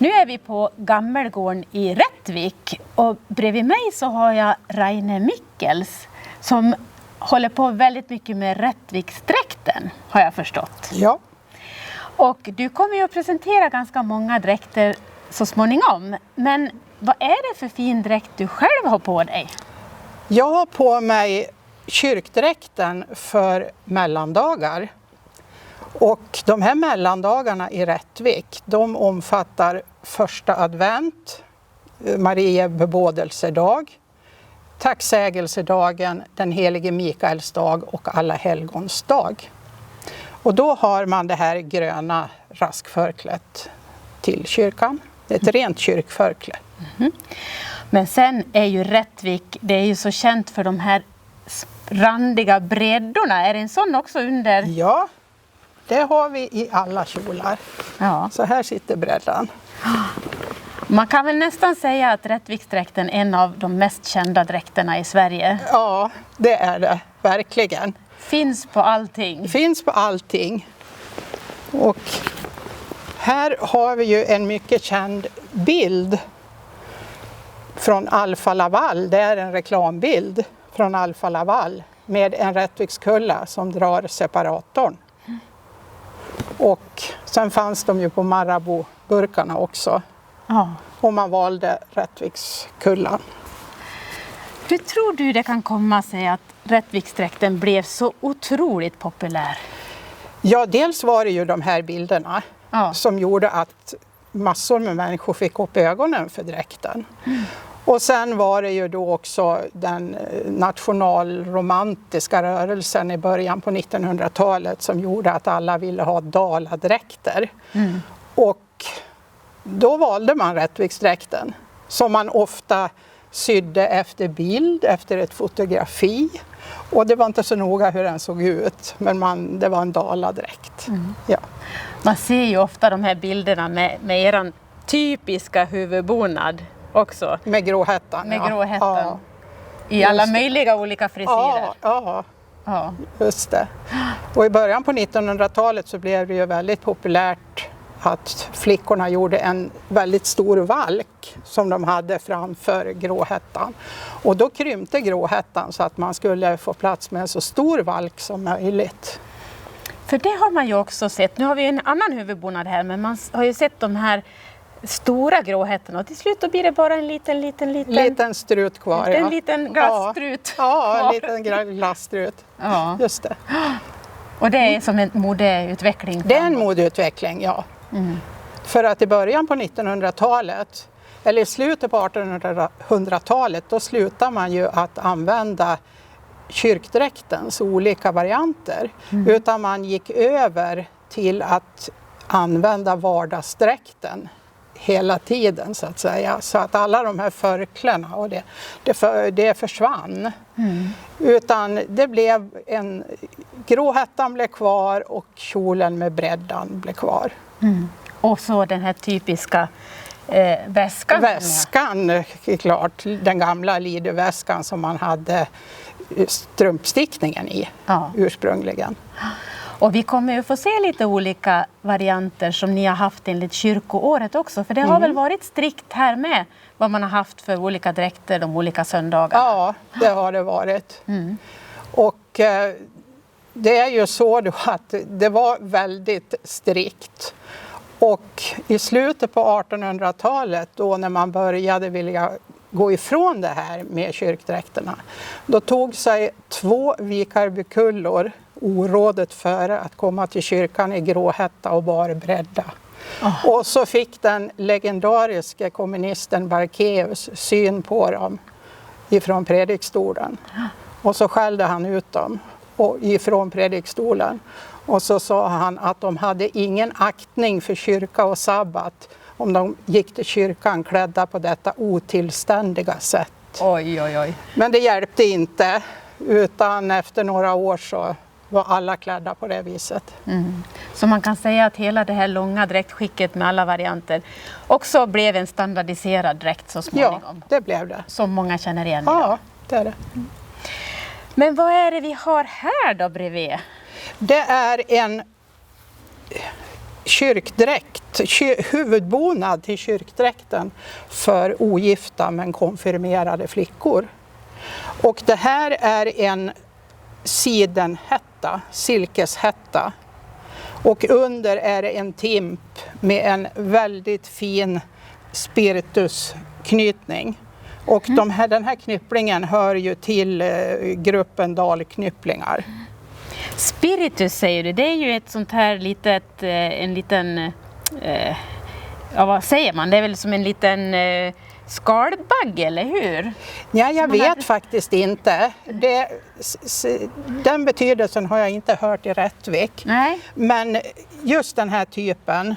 Nu är vi på Gammelgården i Rättvik och bredvid mig så har jag Raine Mikkels som håller på väldigt mycket med Rättviksdräkten, har jag förstått. Ja. Och du kommer ju att presentera ganska många dräkter så småningom. Men vad är det för fin dräkt du själv har på dig? Jag har på mig kyrkdräkten för mellandagar. Och de här mellandagarna i Rättvik, de omfattar första advent, Marie bebådelsedag, tacksägelsedagen, den helige Mikaels dag och alla helgons dag. Och då har man det här gröna raskförklätt till kyrkan. Det är ett rent kyrkförkle. Mm. Men sen är ju Rättvik, det är ju så känt för de här randiga breddorna. Är det en sån också under? Ja, det har vi i alla kjolar. Ja. Så här sitter breddan. Man kan väl nästan säga att Rättviksdräkten är en av de mest kända dräkterna i Sverige. Ja, det är det verkligen. Finns på allting. Finns på allting. Och här har vi ju en mycket känd bild från Alfa Laval. Det är en reklambild från Alfa Laval med en Rättvikskulla som drar separatorn. Och sen fanns de ju på Marabou-burkarna också. Ja. Och man valde Rättvikskullan. Hur tror du det kan komma sig att Rättviksdräkten blev så otroligt populär? Ja, dels var det ju de här bilderna som gjorde att massor med människor fick upp ögonen för dräkten. Mm. Och sen var det ju då också den nationalromantiska rörelsen i början på 1900-talet som gjorde att alla ville ha daladräkter. Mm. Och då valde man Rättviksdräkten som man ofta sydde efter bild, efter ett fotografi. Och det var inte så noga hur den såg ut, men det var en daladräkt. Mm. Ja. Man ser ju ofta de här bilderna med eran typiska huvudbonad också. Med gråhättan. Med gråhättan. Ja. I alla möjliga olika frisyrer. Ja, just det. Och i början på 1900-talet så blev det ju väldigt populärt att flickorna gjorde en väldigt stor valk som de hade framför gråhättan. Och då krympte gråhättan så att man skulle få plats med en så stor valk som möjligt. För det har man ju också sett. Nu har vi en annan huvudbonad här, men man har ju sett de här stora gråhättorna och till slut då blir det bara en liten strut kvar. En liten glasstrut. Ja, en liten glasstrut. Ja. Just det. Och det är som en modeutveckling? Det är en modeutveckling, ja. Mm. För att i början på 1900-talet, eller i slutet på 1800-talet, då slutar man ju att använda kyrkdräktens olika varianter. Mm. Utan man gick över till att använda vardagsdräkten hela tiden så att säga. Så att alla de här förkläna och det försvann. Mm. Utan det blev gråhättan blev kvar och kjolen med breddan blev kvar. Mm. Och så den här typiska väskan. Väskan är klart, den gamla liderväskan som man hade strumpstickningen i ursprungligen. Och vi kommer ju få se lite olika varianter som ni har haft enligt kyrkoåret också. För det har väl varit strikt här med vad man har haft för olika dräkter de olika söndagarna? Ja, det har det varit. Mm. Och det är ju så då att det var väldigt strikt. Och i slutet på 1800-talet då när man började vilja gå ifrån det här med kyrkdräkterna, då tog sig 2 vikarbykullor orådet före att komma till kyrkan i gråhätta och barbredda. Och så fick den legendariske kommunisten Barkeus syn på dem ifrån predikstolen. Och så skällde han ut dem ifrån predikstolen. Och så sa han att de hade ingen aktning för kyrka och sabbat om de gick till kyrkan klädda på detta otillständiga sätt. Oj, oj, oj. Men det hjälpte inte, utan efter några år så var alla klädda på det viset. Mm. Så man kan säga att hela det här långa dräktskicket med alla varianter också blev en standardiserad dräkt så småningom? Ja, det blev det. Som många känner igen idag. Ja, det är det. Mm. Men vad är det vi har här då bredvid? Det är en kyrkdräkt, huvudbonad till kyrkdräkten för ogifta men konfirmerade flickor. Och det här är en sidenhätta, silkeshätta. Och under är det en timp med en väldigt fin spiritusknytning. Och den här knypplingen hör ju till gruppen dalknypplingar. Spiritus säger du, det är ju ett sånt här litet, ja vad säger man, det är väl som en liten skalbagge, eller hur? Ja, jag vet faktiskt inte. Den betydelsen har jag inte hört i Rättvik. Nej. Men just den här typen,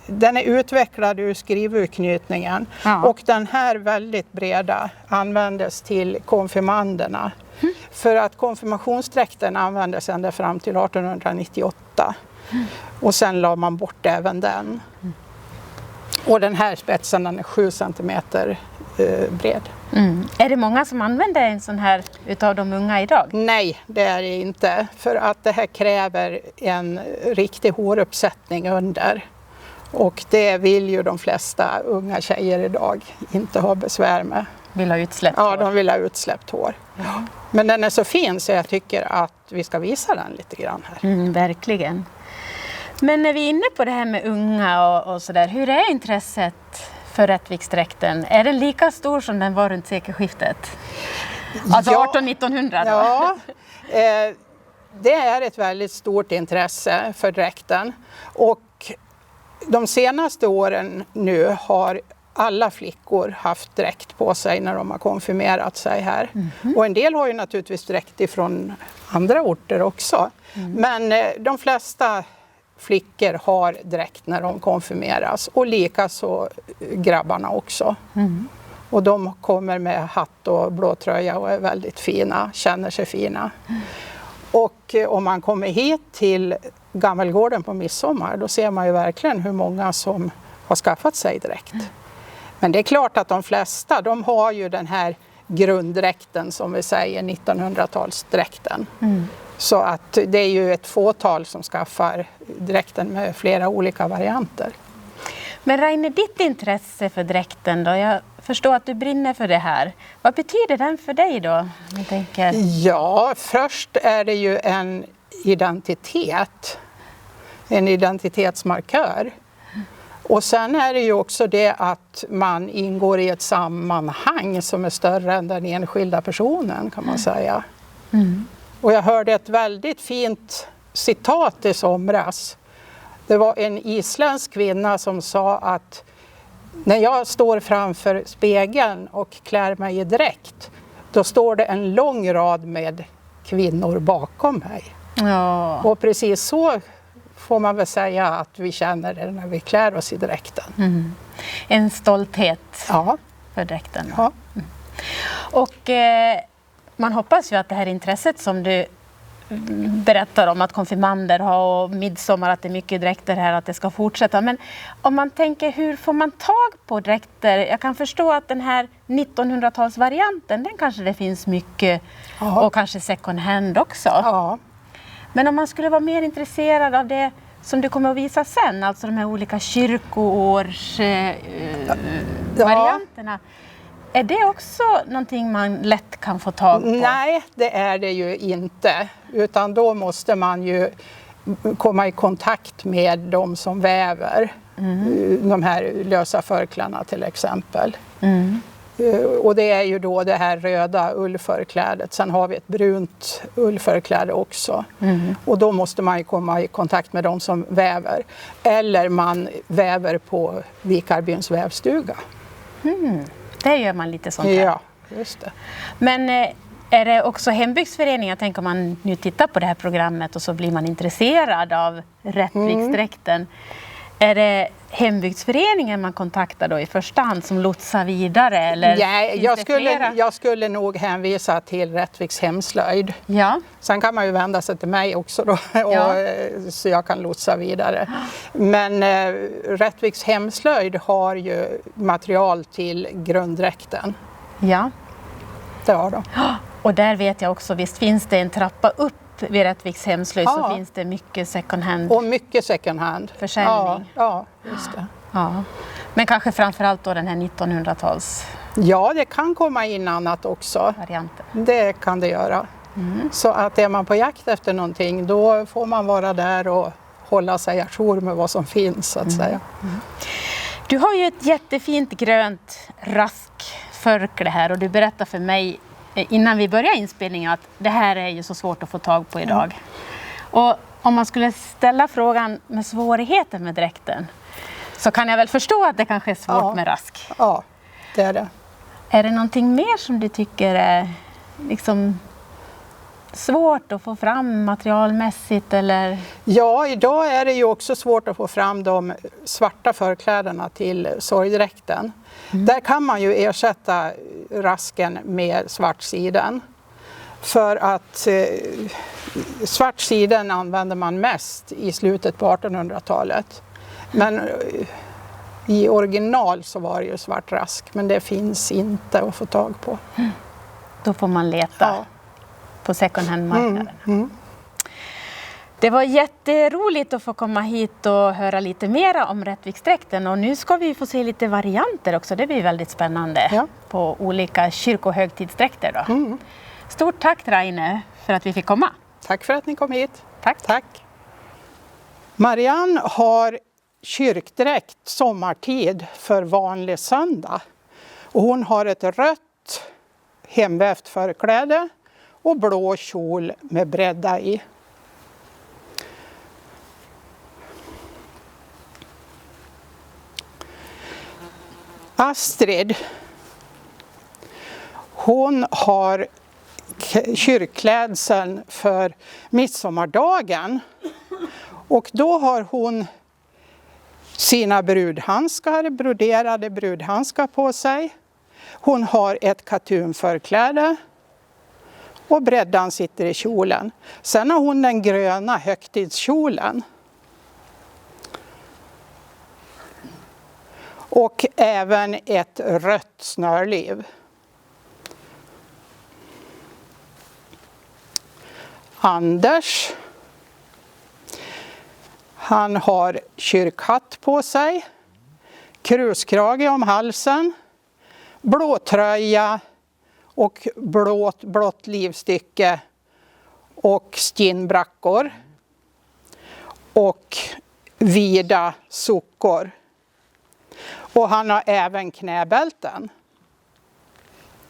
den är utvecklad ur skrivurknytningen. Ja. Och den här väldigt breda användes till konfirmanderna. För att konfirmationsdräkten användes ända fram till 1898. Och sen la man bort även den. Och den här spetsen, den är 7 centimeter bred. Är det många som använder en sån här utav de unga idag? Nej, det är det inte. För att det här kräver en riktig håruppsättning under. Och det vill ju de flesta unga tjejer idag inte ha besvär med. Vill ha utsläppt hår? Ja, de vill ha utsläppt hår. Ja. Men den är så fin så jag tycker att vi ska visa den lite grann här. Verkligen. Men när vi är inne på det här med unga och sådär, hur är intresset för Rättviksdräkten? Är den lika stor som den var runt sekelskiftet? Alltså 1800-1900 då? Ja, det är ett väldigt stort intresse för dräkten. Och de senaste åren nu har alla flickor haft dräkt på sig när de har konfirmerat sig här. Och en del har ju naturligtvis dräkt ifrån andra orter också. Men de flesta flickor har dräkt när de konfirmeras. Och likaså grabbarna också. Och de kommer med hatt och blå tröja och är väldigt fina, känner sig fina. Och om man kommer hit till Gammelgården på midsommar, då ser man ju verkligen hur många som har skaffat sig dräkt. Men det är klart att de flesta, de har ju den här grunddräkten som vi säger, 1900-talsdräkten. Så att det är ju ett fåtal som skaffar dräkten med flera olika varianter. Men Raine, ditt intresse för dräkten då? Jag förstår att du brinner för det här. Vad betyder den för dig då? Jag tänker... Ja, först är det ju en identitet. En identitetsmarkör. Och sen är det ju också det att man ingår i ett sammanhang som är större än den enskilda personen, kan man säga. Och jag hörde ett väldigt fint citat i somras. Det var en isländsk kvinna som sa att när jag står framför spegeln och klär mig i dräkt, då står det en lång rad med kvinnor bakom mig. Ja. Och precis så får man väl säga att vi känner det när vi klär oss i dräkten. En stolthet för dräkten. Ja. Och man hoppas ju att det här intresset som du berättar om, att konfirmander har och midsommar, att det är mycket dräkter här, att det ska fortsätta. Men om man tänker, hur får man tag på dräkter? Jag kan förstå att den här 1900-talsvarianten, den kanske det finns mycket, och kanske second hand också. Ja. Men om man skulle vara mer intresserad av det som du kommer att visa sen, alltså de här olika kyrkoårsvarianterna. Är det också någonting man lätt kan få tag på? Nej, det är det ju inte. Utan då måste man ju komma i kontakt med de som väver. De här lösa förklarna till exempel. Och det är ju då det här röda ullförklädet. Sen har vi ett brunt ullförkläde också. Och då måste man ju komma i kontakt med de som väver. Eller man väver på Vikarbyns vävstuga. Det gör man lite sånt här. Ja, just det. Men är det också hembygdsföreningar? Tänk om man nu tittar på det här programmet och så blir man intresserad av Rättviksdräkten. Är det hembygdsföreningen man kontaktar då i första hand som lotsar vidare? Eller jag skulle nog hänvisa till Rättviks hemslöjd. Ja. Sen kan man ju vända sig till mig också då, så jag kan lotsa vidare. Men Rättviks hemslöjd har ju material till grunddräkten. Ja. Det har de. Och där vet jag också, visst finns det en trappa upp vid Rättviks hemslöjd så Ja. finns det mycket second hand Och mycket second hand. försäljning. Ja, just det. Ja. Men kanske framförallt då den här 1900-tals Ja, det kan komma in annat också. varianten. Det kan det göra. Så att är man på jakt efter någonting, då får man vara där och hålla sig ajour med vad som finns, så att säga. Du har ju ett jättefint grönt raskförkläde här och du berättar för mig innan vi börjar inspelningen att det här är ju så svårt att få tag på idag. Och om man skulle ställa frågan med svårigheten med dräkten så kan jag väl förstå att det kanske är svårt med rask. Ja, det är det. Är det någonting mer som du tycker är liksom svårt att få fram materialmässigt eller? Ja, idag är det ju också svårt att få fram de svarta förklädena till sorgdräkten. Där kan man ju ersätta rasken med svartsiden. För att svartsiden använder man mest i slutet på 1800-talet. Men i original så var det ju svart rask, men det finns inte att få tag på. Då får man leta på second hand-marknaden. Det var jätteroligt att få komma hit och höra lite mer om Rättviksdräkten och nu ska vi få se lite varianter också. Det blir väldigt spännande på olika kyrkohögtidsdräkter då. Stort tack Raine för att vi fick komma. Tack för att ni kom hit. Tack. Marianne har kyrkdräkt sommartid för vanlig söndag. Och hon har ett rött hemvävt förkläde och blå kjol med bredda i. Astrid, hon har kyrkklädseln för midsommardagen och då har hon sina broderade brudhandskar på sig. Hon har ett kattunförkläde och breddan sitter i kjolen. Sen har hon den gröna högtidskjolen. Och även ett rött snörliv. Anders, han har kyrkhatt på sig, kruskrage om halsen, blå tröja och blått livstycke och skinnbrackor och vida sockor. Och han har även knäbälten.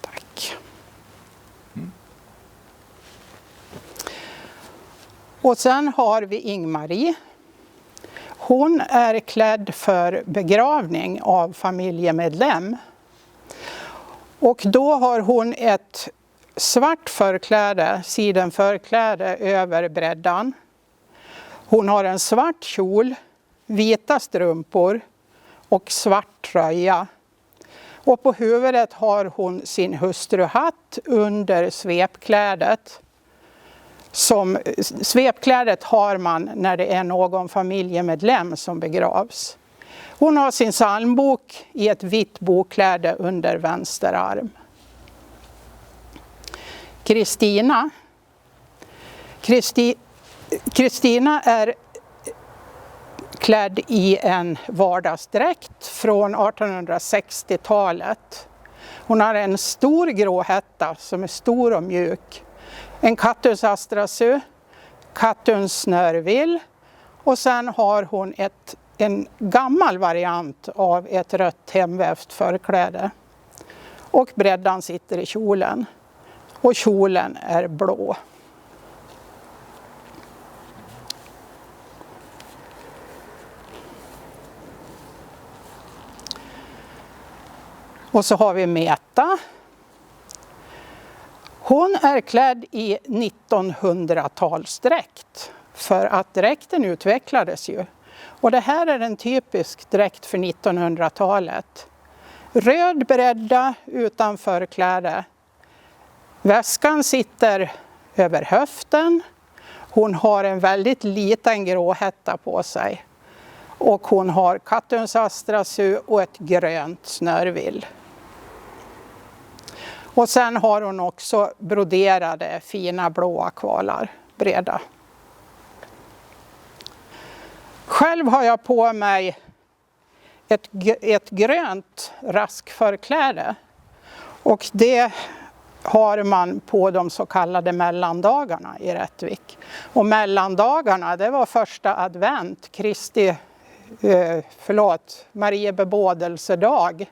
Tack. Och sen har vi Ingmarie. Hon är klädd för begravning av familjemedlem. Och då har hon ett svart förkläde, sidenförkläde över breddan. Hon har en svart kjol, vita strumpor och svart tröja. Och på huvudet har hon sin hustruhatt under svepklädet. Svepklädet har man när det är någon familjemedlem som begravs. Hon har sin psalmbok i ett vitt bokkläde under vänster arm. Kristina är klädd i en vardagsdräkt från 1860-talet. Hon har en stor grå hätta som är stor och mjuk. En kattuns astrasu, kattuns snörvill och sen har hon en gammal variant av ett rött hemvävt förkläde. Och breddan sitter i kjolen. Och kjolen är blå. Och så har vi Meta. Hon är klädd i 1900-talsdräkt för att dräkten utvecklades ju. Och det här är en typisk dräkt för 1900-talet. Röd bredda utan förkläde. Väskan sitter över höften. Hon har en väldigt liten gråhätta på sig. Och hon har kattuns astrasu och ett grönt snörvill. Och sen har hon också broderade fina blåa kvalar nackbreda. Själv har jag på mig ett grönt raskförkläde, och det har man på de så kallade mellandagarna i Rättvik. Och mellandagarna, det var första advent, Marie bebådelsedag,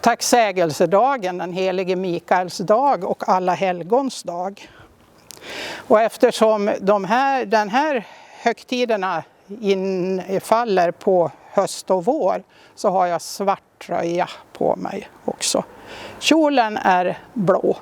tacksägelsedagen, den helige Mikaels dag och alla helgons dag. Och eftersom den här högtiderna infaller på höst och vår, så har jag svart tröja på mig också. Kjolen är blå.